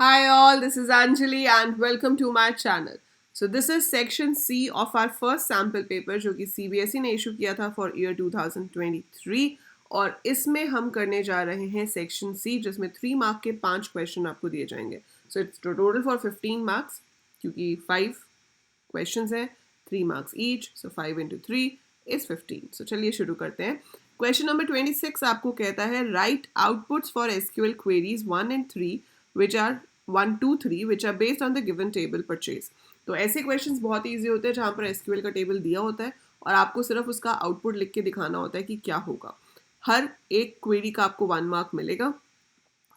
Hi all, this is Anjali and welcome to my channel. So this is section C of our first sample paper जो कि CBSE ने issue किया था for year 2023 और इसमें हम करने जा रहे हैं section C जिसमें 3 मार्क के 5 क्वेश्चन आपको दिए जाएंगे. So it's total for 15 marks क्योंकि 5 questions हैं 3 marks each, so 5 into 3 is 15. So चलिए शुरू करते हैं. Question number 26 आपको कहता है write outputs for SQL queries 1 and 3 which are 1, 2, 3 which are based on the given table purchase. तो ऐसे क्वेश्चंस बहुत ईजी होते हैं जहाँ पर एसक्यूएल का टेबल दिया होता है और आपको सिर्फ उसका आउटपुट लिख के दिखाना होता है कि क्या होगा. हर एक क्वेरी का आपको 1 मार्क मिलेगा.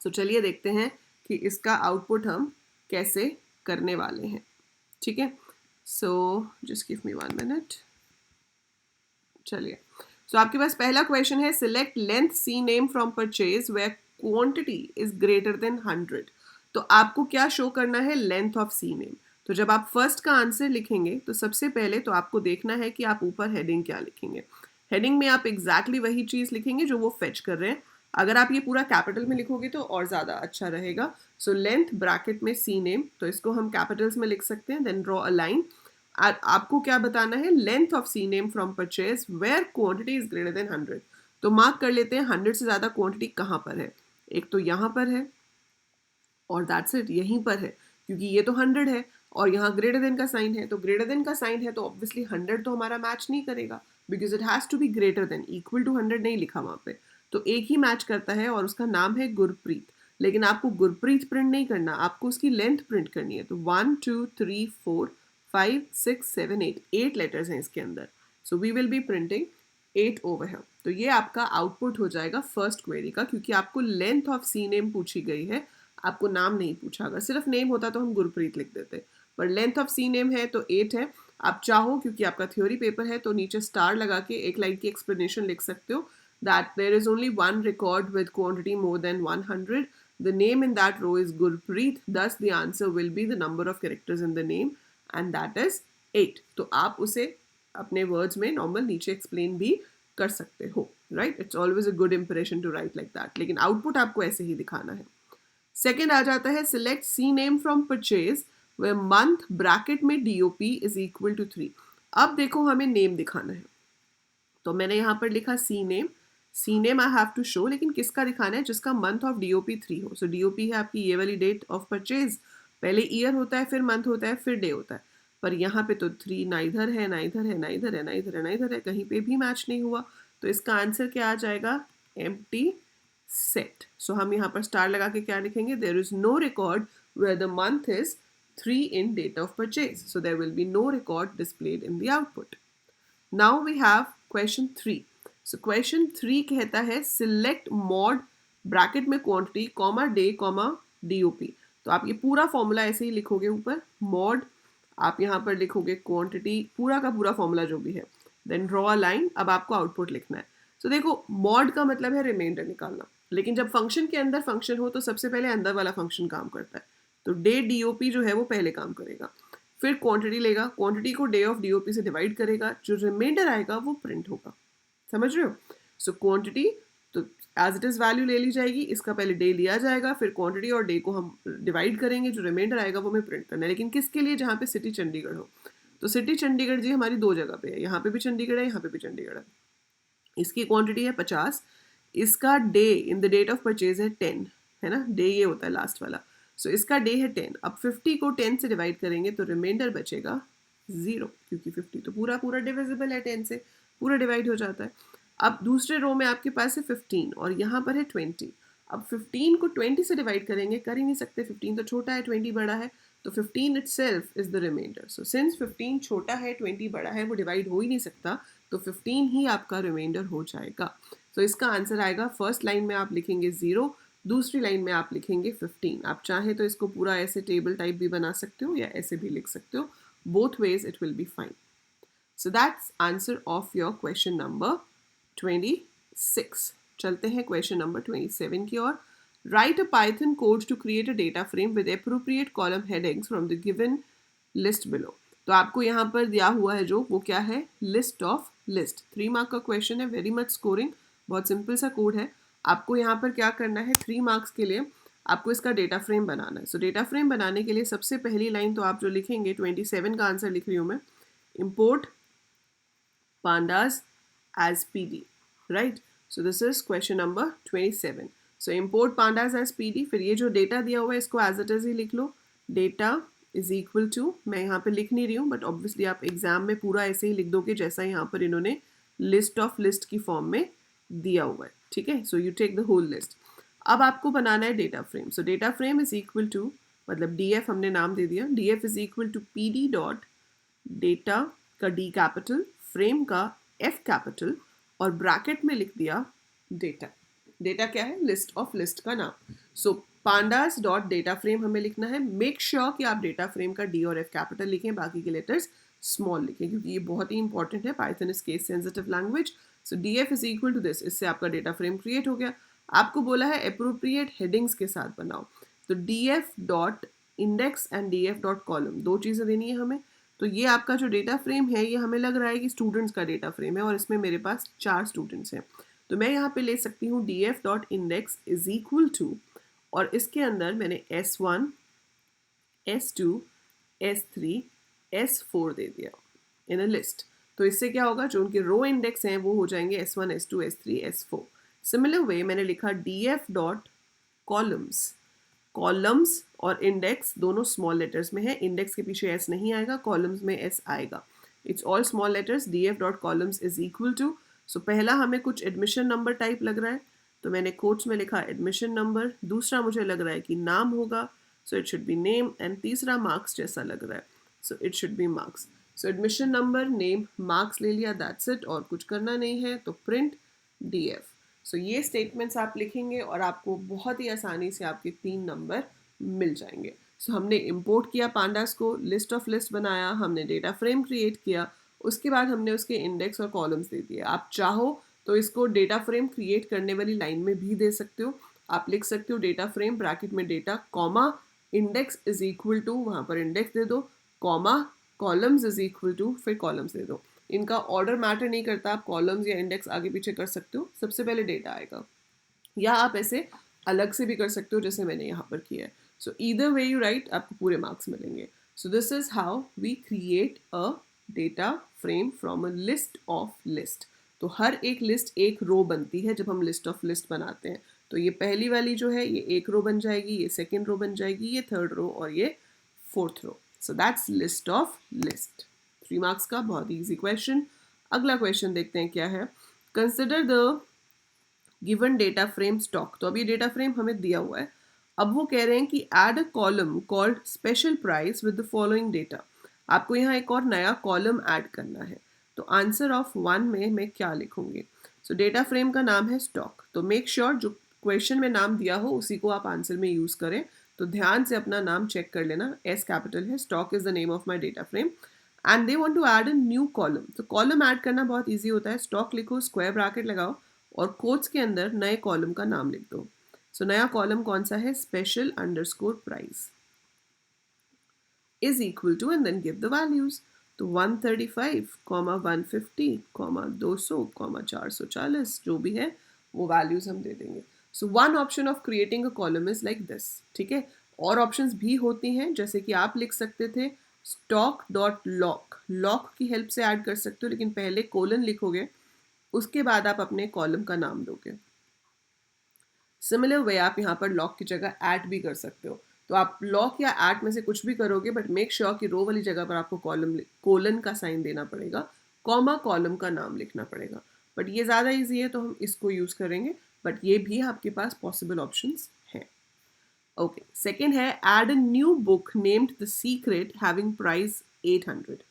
तो चलिए देखते हैं कि इसका आउटपुट हम कैसे करने वाले हैं. ठीक है, so just give me 1 minute. चलिए, सो आपके पास पहला क्वेश्चन है select length C name from purchase where quantity is greater than 100. तो आपको क्या शो करना है, लेंथ ऑफ सी नेम. तो जब आप फर्स्ट का आंसर लिखेंगे तो सबसे पहले तो आपको देखना है कि आप ऊपर हेडिंग क्या लिखेंगे. हेडिंग में आप एग्जैक्टली वही चीज़ लिखेंगे जो वो फेच कर रहे हैं. अगर आप ये पूरा कैपिटल में लिखोगे तो और ज़्यादा अच्छा रहेगा. सो लेंथ ब्रैकेट में सी नेम, तो इसको हम कैपिटल्स में लिख सकते हैं. Then draw a line. आपको क्या बताना है, length of C name from purchase where quantity is greater than 100. तो मार्क कर लेते हैं 100 से ज़्यादा क्वांटिटी कहाँ पर है. एक तो यहाँ पर है और दैट्स इट, यहीं पर है क्योंकि ये तो 100 है और यहाँ ग्रेटर देन का साइन है. तो ग्रेटर देन का साइन है तो ऑब्वियसली 100 तो हमारा मैच नहीं करेगा because it has to be greater than. Equal to 100 नहीं लिखा वहाँ पे, तो एक ही मैच करता है और उसका नाम है गुरप्रीत. लेकिन आपको गुरप्रीत प्रिंट नहीं करना, आपको उसकी लेंथ प्रिंट करनी है. तो 1, 2, 3, 4, 5, 6, 7, 8 8 लेटर्स हैं इसके अंदर. So we will be printing 8 over here. तो ये आपका आउटपुट हो जाएगा फर्स्ट क्वेरी का, क्योंकि आपको लेंथ ऑफ सी नेम पूछी गई है, आपको नाम नहीं पूछा. अगर सिर्फ नेम होता तो हम गुरप्रीत लिख देते, पर लेंथ ऑफ सी नेम है तो 8 है. आप चाहो क्योंकि आपका थ्योरी पेपर है तो नीचे स्टार लगा के एक लाइन की एक्सप्लेनेशन लिख सकते हो that there is only one record with quantity more than 100. The name in that row is Gurpreet, thus the answer will be the number of characters in the name and that is 8. तो आप उसे अपने words में normal नीचे explain भी कर सकते हो. Right, it's always a good impression to write like that, लेकिन आउटपुट आपको ऐसे ही दिखाना है. सेकेंड आ जाता है select C name from purchase where month bracket में DOP इज इक्वल टू 3. अब देखो हमें नेम दिखाना है, तो मैंने यहाँ पर लिखा C name. C name I have to show, लेकिन किसका दिखाना है, जिसका मंथ ऑफ DOP 3 हो. सो DOP है आपकी ये वाली डेट ऑफ परचेज. पहले ईयर होता है, फिर मंथ होता है, फिर डे होता है. पर यहाँ पे तो 3 ना इधर है ना इधर है ना इधर है ना इधर है ना इधर है, कहीं पे भी मैच नहीं हुआ. तो इसका आंसर क्या आ जाएगा, एम्प्टी सेट. सो हम यहाँ पर स्टार लगा के क्या लिखेंगे, there is no record where the month is 3 in date of purchase. So there will be no record displayed in the output. Now we have question 3. So question 3 कहता है select mod bracket में quantity, comma day, comma DOP. तो आप ये पूरा formula ऐसे ही लिखोगे ऊपर. mod आप यहाँ पर लिखोगे क्वांटिटी, पूरा का पूरा फॉर्मूला जो भी है. Then draw a line. अब आपको आउटपुट लिखना है. तो देखो मॉड का मतलब है रिमाइंडर निकालना, लेकिन जब फंक्शन के अंदर फंक्शन हो तो सबसे पहले अंदर वाला फंक्शन काम करता है. तो डे DOP जो है वो पहले काम करेगा, फिर क्वांटिटी लेगा, क्वांटिटी को डे ऑफ DOP से डिवाइड करेगा, जो रिमाइंडर आएगा वो प्रिंट होगा. समझ रहे हो. सो क्वांटिटी तो एज इट इज़ वैल्यू ले ली जाएगी, इसका पहले डे लिया जाएगा, फिर क्वांटिटी और डे को हम डिवाइड करेंगे, जो रिमाइंडर आएगा वो हमें प्रिंट करना है. लेकिन किसके लिए, जहाँ पे सिटी चंडीगढ़ हो. तो सिटी चंडीगढ़ जी हमारी 2 जगह पे है, यहाँ पे भी चंडीगढ़ है, यहाँ पे भी चंडीगढ़ है. इसकी क्वांटिटी है 50, इसका day in the date of purchase है 10, है ना, डे ये होता है लास्ट वाला. सो इसका डे है 10. अब 50 को 10 से डिवाइड करेंगे तो रिमाइंडर बचेगा 0, क्योंकि 50 तो पूरा पूरा डिविजिबल है 10 से, पूरा डिवाइड हो जाता है. अब दूसरे रो में आपके पास है 15 और यहाँ पर है 20. अब 15 को 20 से डिवाइड करेंगे, कर ही नहीं सकते, 15 तो छोटा है 20 बड़ा है. तो 15 itself is the remainder. So since 15 छोटा है 20 बड़ा है, वो डिवाइड हो ही नहीं सकता, तो 15 ही आपका रिमाइंडर हो जाएगा. तो इसका आंसर आएगा, फर्स्ट लाइन में आप लिखेंगे 0, दूसरी लाइन में आप लिखेंगे 15. आप चाहें तो इसको पूरा ऐसे टेबल टाइप भी बना सकते हो या ऐसे भी लिख सकते हो. Both ways it will be fine. So that's answer of your question number 26. चलते हैं क्वेश्चन नंबर 27 की ओर. Write a Python code to create a data frame with appropriate column headings from the given list below. तो आपको यहाँ पर दिया हुआ है जो, वो क्या है, लिस्ट ऑफ लिस्ट. 3 मार्क का क्वेश्चन है, वेरी मच स्कोरिंग, बहुत सिंपल सा कोड है. आपको यहाँ पर क्या करना है, 3 मार्क्स के लिए आपको इसका डेटा फ्रेम बनाना है. सो डेटा फ्रेम बनाने के लिए सबसे पहली लाइन तो आप जो लिखेंगे 27 का आंसर लिख रही हूँ मैं, import pandas as PD, right? So this is question number 27. So import pandas as PD. फिर ये जो डेटा दिया हुआ है इसको as it is ही लिख लो. डेटा इज इक्वल टू, मैं यहाँ पे लिख नहीं रही हूँ बट ऑब्वियसली आप एग्जाम में पूरा ऐसे ही लिख दोगे जैसा यहाँ पर इन्होंने लिस्ट ऑफ लिस्ट की फॉर्म में दिया हुआ है. ठीक है, so you take the whole list. अब आपको बनाना है data frame. So data frame is equal to, मतलब DF हमने नाम दे दिया, DF is equal to PD dot data का D कैपिटल, फ्रेम का F कैपिटल और ब्रैकेट में लिख दिया डेटा. डेटा क्या है? लिस्ट ऑफ लिस्ट का नाम. So pandas dot data frame हमें लिखना है. मेक श्योर कि आप डेटा फ्रेम का D और F कैपिटल लिखें, बाकी के लेटर्स स्मॉल लिखें क्योंकि ये बहुत ही इंपॉर्टेंट है. Python is case sensitive language. So DF is equal to this. इससे आपका डेटा फ्रेम क्रिएट हो गया. आपको बोला है अप्रोप्रिएट हेडिंग्स के साथ बनाओ. तो DF dot index and DF dot column, दो चीज़ें देनी है हमें. तो ये आपका जो डेटा फ्रेम है ये हमें लग रहा है कि स्टूडेंट्स का डेटा फ्रेम है और इसमें मेरे पास 4 स्टूडेंट्स हैं. तो मैं यहाँ पे ले सकती हूँ DF dot index is equal to, और इसके अंदर मैंने S1, S2, S3, S4 दे दिया इन अ लिस्ट. तो इससे क्या होगा, जो उनके रो इंडेक्स हैं वो हो जाएंगे S1, S2, S3, S4. Similar way मैंने लिखा DF डॉट कॉलम्स. कॉलम्स और इंडेक्स दोनों स्मॉल लेटर्स में है. इंडेक्स के पीछे S नहीं आएगा, कॉलम्स में S आएगा. It's all small letters. DF dot columns is equal to. So पहला हमें कुछ एडमिशन नंबर टाइप लग रहा है तो मैंने कोट्स में लिखा एडमिशन नंबर. दूसरा मुझे लग रहा है कि नाम होगा, सो it should B name. And तीसरा मार्क्स जैसा लग रहा है, so it should B marks. So admission number, name, marks ले लिया, दैट्स इट. और कुछ करना नहीं है तो प्रिंट DF. सो ये स्टेटमेंट्स आप लिखेंगे और आपको बहुत ही आसानी से आपके 3 नंबर मिल जाएंगे. सो हमने इंपोर्ट किया पांडास को, लिस्ट ऑफ लिस्ट बनाया, हमने डेटा फ्रेम क्रिएट किया, उसके बाद हमने उसके इंडेक्स और कॉलम्स दे दिए. आप चाहो तो इसको डेटा फ्रेम क्रिएट करने वाली लाइन में भी दे सकते हो. आप लिख सकते हो डेटा फ्रेम ब्रैकेट में data comma index is equal to, वहाँ पर इंडेक्स दे दो, comma columns is equal to, फिर कॉलम्स दे दो. इनका ऑर्डर मैटर नहीं करता, आप कॉलम्स या इंडेक्स आगे पीछे कर सकते हो, सबसे पहले डेटा आएगा. या आप ऐसे अलग से भी कर सकते हो जैसे मैंने यहाँ पर किया है. So either way you write, आपको पूरे मार्क्स मिलेंगे. So this is how we create a data frame from a list of list. तो हर एक लिस्ट एक रो बनती है जब हम लिस्ट ऑफ लिस्ट बनाते हैं. तो ये पहली वाली जो है ये एक रो बन जाएगी, ये सेकेंड रो बन जाएगी, ये थर्ड रो और ये fourth row. So that's list of list. 3 marks का बहुत ईजी क्वेश्चन. अगला क्वेश्चन देखते हैं क्या है. Consider the given data frame stock. तो अब ये डेटा फ्रेम हमें दिया हुआ है. अब वो कह रहे हैं कि add a column called special price with the following data. आपको यहाँ एक और नया कॉलम ऐड करना है. तो आंसर ऑफ 1 में मैं क्या लिखूंगी. सो डेटा फ्रेम का नाम है स्टॉक. तो मेक श्योर जो क्वेश्चन में नाम दिया हो उसी को आप आंसर में यूज करें. तो ध्यान से अपना नाम चेक कर लेना. S कैपिटल है, stock is the name of my data frame and they want to add a new column. तो कॉलम ऐड करना बहुत ईजी होता है. स्टॉक लिखो, स्क्वायर ब्रैकेट लगाओ और कोट्स के अंदर नए कॉलम का नाम लिख दो. सो नया कॉलम कौन सा है, special underscore price is equal to and then give the values. तो 135, 150, 200, 440 जो भी है वो वैल्यूज हम दे देंगे. So one option of creating a column is like this. ठीक है, और ऑप्शंस भी होती हैं जैसे कि आप लिख सकते थे स्टॉक डॉट लॉक. लॉक की हेल्प से ऐड कर सकते हो, लेकिन पहले कोलन लिखोगे उसके बाद आप अपने कॉलम का नाम दोगे. सिमिलर वे आप यहाँ पर लॉक की जगह ऐट भी कर सकते हो. तो आप लॉक या ऐट में से कुछ भी करोगे बट मेक श्योर कि रो वाली जगह पर आपको कोलन का साइन देना पड़ेगा, कॉमा कॉलम का नाम लिखना पड़ेगा. बट ये ज़्यादा ईजी है तो हम इसको यूज़ करेंगे, बट ये भी आपके पास पॉसिबल ऑप्शंस हैं. ओके, सेकेंड है add a new book named the secret having price 800.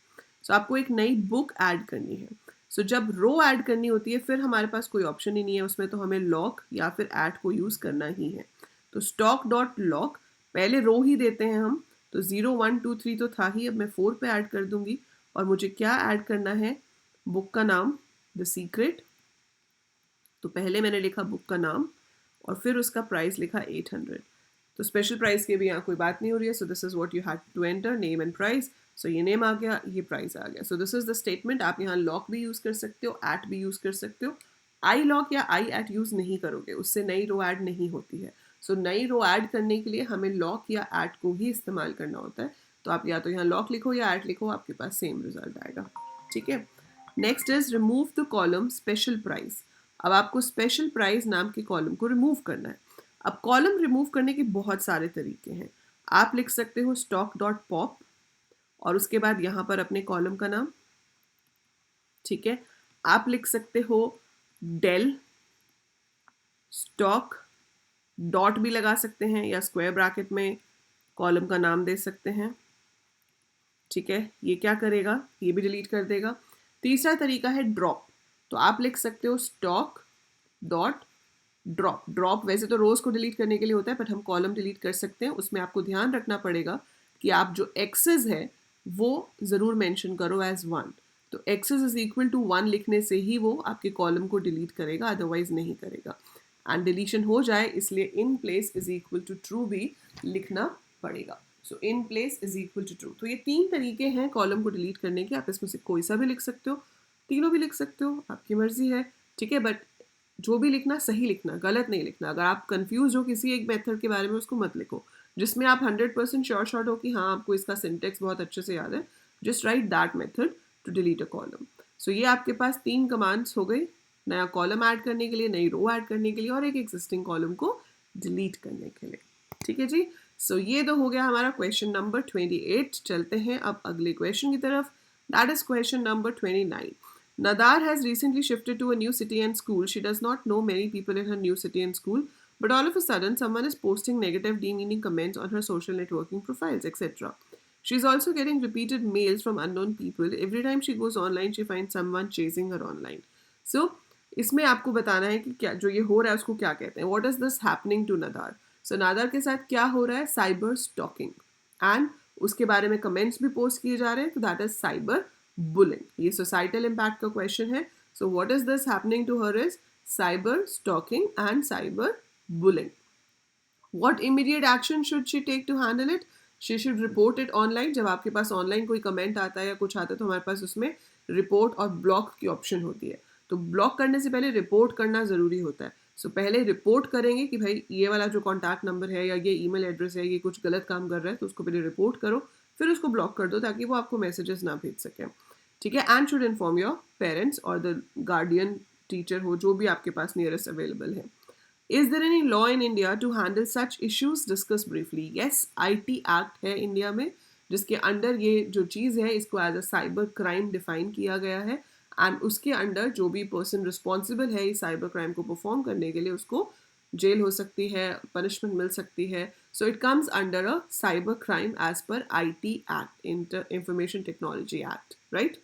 सो आपको एक नई बुक ऐड करनी है. सो जब रो ऐड करनी होती है फिर हमारे पास कोई ऑप्शन ही नहीं है उसमें, तो हमें लॉक या फिर ऐड को यूज़ करना ही है. तो स्टॉक डॉट लॉक, पहले रो ही देते हैं हम. तो 0, 1, 2, 3 तो था ही, अब मैं 4 पे ऐड कर दूंगी. और मुझे क्या ऐड करना है, बुक का नाम द सीक्रेट. तो पहले मैंने लिखा बुक का नाम और फिर उसका प्राइस लिखा 800. तो स्पेशल प्राइस की भी यहाँ कोई बात नहीं हो रही है. So this is what you had to enter, name and price. So ये नेम आ गया, ये प्राइस आ गया. So this is the statement. आप यहाँ लॉक भी यूज़ कर सकते हो, ऐट भी यूज़ कर सकते हो. आई लॉक या आई ऐट यूज़ नहीं करोगे, उससे नई रो ऐड नहीं होती है. सो नई रो ऐड करने के लिए हमें लॉक या ऐड को ही इस्तेमाल करना होता है. तो आप या तो यहाँ लॉक लिखो या ऐड लिखो, आपके पास सेम रिजल्ट आएगा. ठीक है. Next is remove the column special price. अब आपको स्पेशल प्राइस नाम के कॉलम को रिमूव करना है. अब कॉलम रिमूव करने के बहुत सारे तरीके हैं. आप लिख सकते हो स्टॉक डॉट पॉप और उसके बाद यहाँ पर अपने कॉलम का नाम. ठीक है. आप लिख सकते हो डेल स्टॉक, डॉट भी लगा सकते हैं या स्क्वायर ब्रैकेट में कॉलम का नाम दे सकते हैं. ठीक है. ये क्या करेगा, ये भी डिलीट कर देगा. तीसरा तरीका है ड्रॉप. तो आप लिख सकते हो स्टॉक डॉट ड्रॉप. ड्रॉप वैसे तो रोज को डिलीट करने के लिए होता है, बट हम कॉलम डिलीट कर सकते हैं. उसमें आपको ध्यान रखना पड़ेगा कि आप जो एक्सेस है वो ज़रूर मेंशन करो एज 1. तो एक्सेस इज इक्वल टू 1 लिखने से ही वो आपके कॉलम को डिलीट करेगा, अदरवाइज नहीं करेगा. एंड डिलीशन हो जाए इसलिए in place is equal to true भी लिखना पड़ेगा. So in place is equal to true. तो ये 3 तरीके हैं कॉलम को डिलीट करने के. आप इसमें से कोई सा भी लिख सकते हो, तीनों भी लिख सकते हो, आपकी मर्जी है. ठीक है. बट जो भी लिखना सही लिखना, गलत नहीं लिखना. अगर आप कंफ्यूज हो किसी एक मेथड के बारे में, उसको मत लिखो. जिसमें आप 100% श्योर शॉट हो कि हाँ आपको इसका सिंटेक्स बहुत अच्छे से याद है, just write that method to delete a column. So ये आपके पास 3 कमांड्स हो गई, नया कॉलम ऐड करने के लिए, नई रो ऐड करने के लिए और एक एग्जिस्टिंग कॉलम को डिलीट करने के लिए. ठीक है जी. सो ये तो हो गया हमारा क्वेश्चन नंबर 28. चलते हैं अब अगले क्वेश्चन की तरफ. That is question number 29. Nadar has recently shifted to a new city and school. She does not know many people in her new city and school, but all of a sudden someone is posting negative demeaning comments on her social networking profiles, etc. She is also getting repeated mails from unknown people. Every time she goes online, she finds someone chasing her online. So, इसमें आपको बताना है कि क्या जो ये हो रहा है उसको क्या कहते हैं. What is this happening to Nadar? So, Nadar के साथ क्या हो रहा है? Cyber stalking. And उसके बारे में comments भी post किए जा रहे हैं, तो that is cyber bullying. ये societal impact का question है. So what is this happening to her is cyber stalking and cyber bullying. What immediate action should she take to handle it? She should report it online. जब आपके पास online कोई comment आता है या कुछ आता है तो हमारे पास उसमें रिपोर्ट और ब्लॉक की ऑप्शन होती है. तो ब्लॉक करने से पहले रिपोर्ट करना ज़रूरी होता है. सो पहले रिपोर्ट करेंगे कि भाई ये वाला जो कॉन्टैक्ट नंबर है या ये ईमेल एड्रेस है ये कुछ गलत काम कर रहा है, तो उसको पहले रिपोर्ट करो, फिर उसको ब्लॉक कर दो ताकि वो आपको मैसेजेस ना भेज सके. ठीक है. And should inform your parents और द गार्डियन, टीचर हो जो भी आपके पास नियरेस्ट अवेलेबल है. Is there any law in India to handle such issues? Discuss briefly. Yes, IT act है इंडिया में जिसके अंडर ये जो चीज़ है इसको as a cyber crime define किया गया है. एंड उसके अंडर जो भी पर्सन रिस्पॉन्सिबल है इस साइबर क्राइम को परफॉर्म करने के लिए उसको जेल हो सकती है, पनिशमेंट मिल सकती है. So it comes under a cyber crime as per IT act, information technology act, right.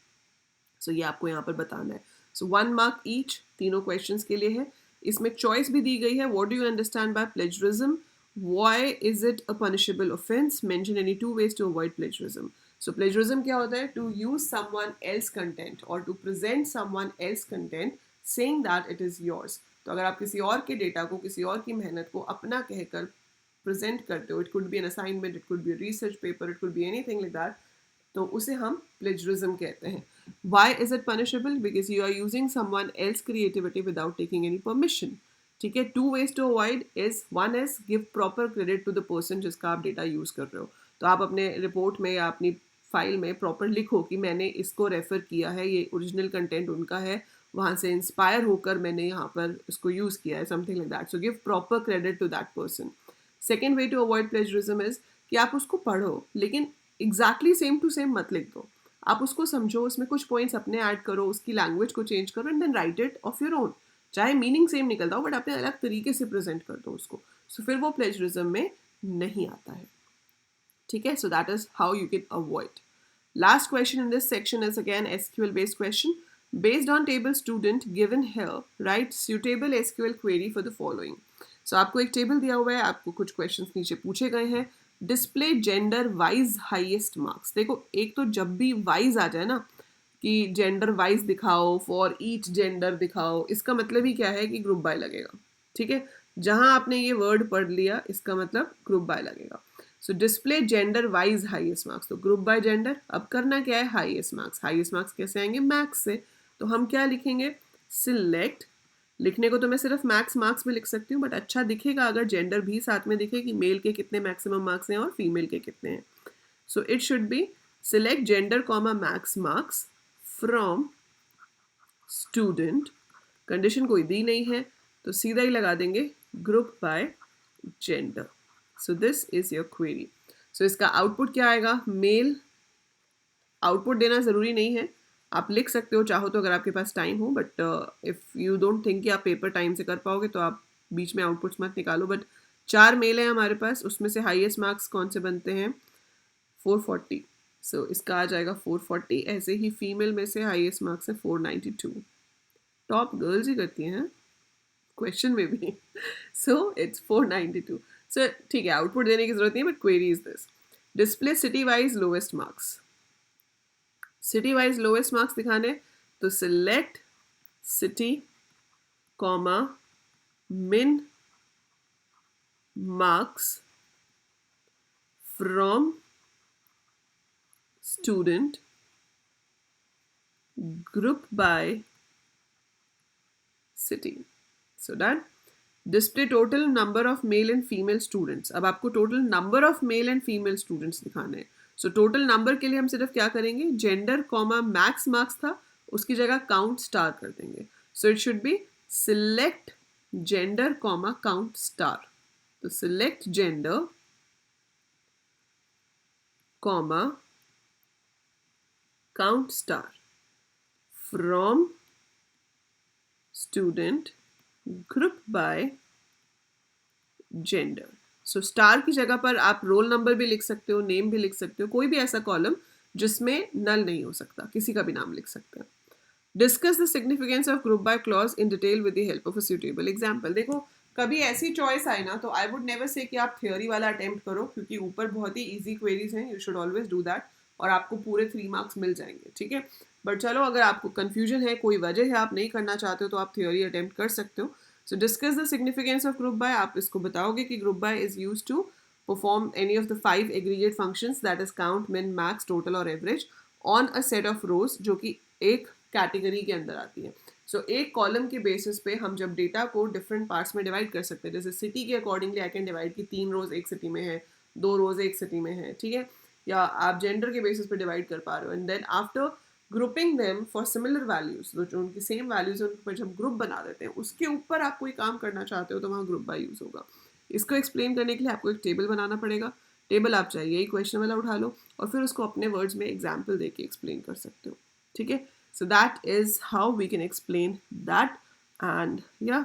So ये आपको यहाँ पर बताना है. सो 1 मार्क ईच तीनों क्वेश्चंस के लिए है. इसमें चॉइस भी दी गई है. What do you understand by plagiarism? Why is it a punishable offence? Mention any 2 ways to avoid plagiarism. So plagiarism क्या होता है? To use someone else content और to present someone else content saying that it is yours. तो अगर आप किसी और के डेटा को, किसी और की मेहनत को अपना कहकर प्रेजेंट करते हो, it could be an assignment, it could be research paper, it could be anything like that, तो उसे हम प्लेजरिज्म कहते हैं. Why is it punishable? Because you are using someone else's creativity without taking any permission. ठीक है. 2 ways to avoid is, one is give proper credit to the person जिसका आप data use कर रहे हो. तो आप अपने रिपोर्ट में या अपनी फाइल में प्रॉपर लिखो कि मैंने इसको रेफर किया है, ये ओरिजिनल कंटेंट उनका है, वहाँ से इंस्पायर होकर मैंने यहाँ पर इसको यूज़ किया है, something like that. So give proper credit to that person. Second way to avoid plagiarism is कि आप उसको पढ़ो लेकिन एग्जैक्टली सेम टू सेम मत लिख दो. आप उसको समझो, उसमें कुछ पॉइंट्स अपने ऐड करो, उसकी लैंग्वेज को चेंज करो and then write it of your own. चाहे मीनिंग सेम निकलता हो बट अपने अलग तरीके से प्रेजेंट कर दो उसको. सो फिर वो प्लेजरिज्म में नहीं आता है. ठीक है. So that is how you can avoid. Last question in this section is again SQL based question. Based on table student given here, write suitable SQL query for the following. So आपको एक table दिया हुआ है, आपको कुछ questions नीचे पूछे गए हैं. Display gender wise highest marks. देखो एक तो जब भी वाइज आ जाए ना कि जेंडर वाइज दिखाओ, फॉर ईच जेंडर दिखाओ, इसका मतलब ही क्या है कि ग्रुप बाय लगेगा. ठीक है. जहां आपने ये वर्ड पढ़ लिया इसका मतलब ग्रुप बाय लगेगा. सो display gender wise highest marks, तो ग्रुप बाय जेंडर. अब करना क्या है? Highest marks. हाईएस्ट मार्क्स कैसे आएंगे? मैक्स से. तो हम क्या लिखेंगे? सिलेक्ट लिखने को तो मैं सिर्फ मैक्स मार्क्स में लिख सकती हूँ, बट अच्छा दिखेगा अगर जेंडर भी साथ में दिखे कि मेल के कितने मैक्सिमम मार्क्स हैं और फीमेल के कितने हैं. So it should be select gender comma max marks from student. Condition कोई दी नहीं है तो सीधा ही लगा देंगे group by gender. So this is your query. So इसका आउटपुट क्या आएगा? मेल. आउटपुट देना ज़रूरी नहीं है, आप लिख सकते हो चाहो तो अगर आपके पास टाइम हो, but if you don't think कि आप पेपर टाइम से कर पाओगे तो आप बीच में आउटपुट्स मत निकालो. बट 4 मेल है हमारे पास, उसमें से हाईएस्ट मार्क्स कौन से बनते हैं? 440. सो इसका आ जाएगा 440. ऐसे ही फीमेल में से हाईएस्ट मार्क्स है 492. टॉप गर्ल्स ही करती हैं क्वेश्चन में भी. So it's 492. सो ठीक है, आउटपुट देने की जरूरत नहीं है, but query is this: display city wise lowest marks. City wise lowest marks दिखाने तो सिलेक्ट सिटी कॉमा मिन marks from student group bye city. So done. Display total number of male and female students. अब आपको total number of male and female students दिखाने हैं. So total number के लिए हम सिर्फ क्या करेंगे? जेंडर कॉमा मैक्स मार्क्स था, उसकी जगह काउंट स्टार कर देंगे. So it should be select gender comma count star. तो select gender comma count star from student group by gender. So star की जगह पर आप रोल नंबर भी लिख सकते हो, नेम भी लिख सकते हो, कोई भी ऐसा कॉलम जिसमें नल नहीं हो सकता, किसी का भी नाम लिख सकते हैं. Discuss the significance of group by clause in detail with the help of a suitable example. देखो कभी ऐसी चॉइस आए ना तो आई वुड नेवर से कि आप थ्योरी वाला अटेम्प्ट करो, क्योंकि ऊपर बहुत ही इजी क्वेरीज हैं. You should always do that और आपको पूरे 3 मार्क्स मिल जाएंगे. ठीक है, बट चलो अगर आपको कंफ्यूजन है, कोई वजह है आप नहीं करना चाहते हो, तो आप थ्योरी अटेम्प्ट कर सकते हो. So discuss the significance of group by. आप इसको बताओगे कि group by is used to perform any of the 5 aggregate functions, that is count, min, max, total और average on a set of rows, जो कि एक कैटेगरी के अंदर आती है. सो एक कॉलम के बेसिस पे हम जब डेटा को डिफरेंट पार्ट्स में डिवाइड कर सकते हैं, जैसे सिटी के अकॉर्डिंगली आई कैन डिवाइड कि 3 रोज एक सिटी में है, 2 रोज एक सिटी में है. ठीक है, या आप जेंडर के बेसिस पे डिवाइड कर पा रहे हो, and then after grouping them for similar values, जो उनकी सेम वैल्यूज है उन पर जब ग्रुप बना देते हैं, उसके ऊपर आप कोई काम करना चाहते हो तो वहाँ ग्रुप बाय यूज होगा. इसको एक्सप्लेन करने के लिए आपको एक टेबल बनाना पड़ेगा. टेबल आप चाहिए ही क्वेश्चन वाला उठा लो और फिर उसको अपने वर्ड्स में एग्जाम्पल देके एक्सप्लेन कर सकते हो. ठीक है, so that is how we can explain that. And या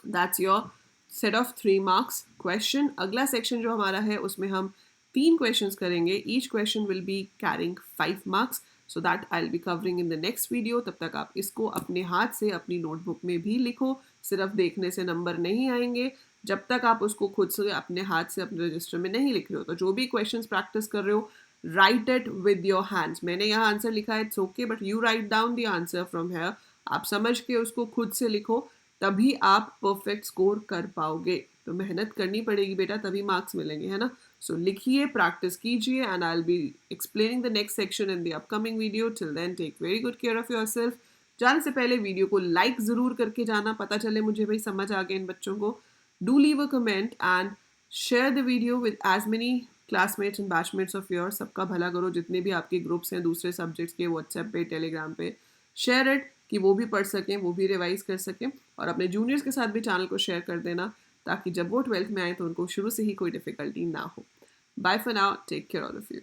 that's your set of 3 marks question. अगला सेक्शन जो हमारा है उसमें हम 3 क्वेश्चंस करेंगे. Each question will be carrying 5 marks. So that I will be covering in the next video. तब तक आप इसको अपने हाथ से अपनी नोटबुक में भी लिखो, सिर्फ देखने से नंबर नहीं आएंगे जब तक आप उसको खुद से अपने हाथ से अपने रजिस्टर में नहीं लिख रहे हो. तो जो भी क्वेश्चंस प्रैक्टिस कर रहे हो, right it with your hands. मैंने यहाँ आंसर लिखा है, it's okay, but you write down the answer from here. आप समझ के उसको खुद से लिखो, तभी आप परफेक्ट स्कोर कर पाओगे. तो मेहनत करनी पड़ेगी बेटा, तभी मार्क्स मिलेंगे, है ना. सो लिखिए, प्रैक्टिस कीजिए, and I will be explaining the next section in the upcoming video. Till then take very good care of yourself. जाने से पहले वीडियो को लाइक ज़रूर करके जाना, पता चले मुझे भाई समझ आ गया इन बच्चों को. Do leave a comment and share the video with as many classmates and batchmates of yours. सबका भला करो, जितने भी आपके ग्रुप्स हैं दूसरे सब्जेक्ट्स के, व्हाट्सएप पे, टेलीग्राम पे, शेयर इट कि वो भी पढ़ सकें, वो भी रिवाइज कर सकें. और अपने जूनियर्स के साथ भी चैनल को शेयर कर देना, ताकि जब वो 12th में आए तो उनको शुरू से ही कोई डिफिकल्टी ना हो. Bye for now, take care all of you.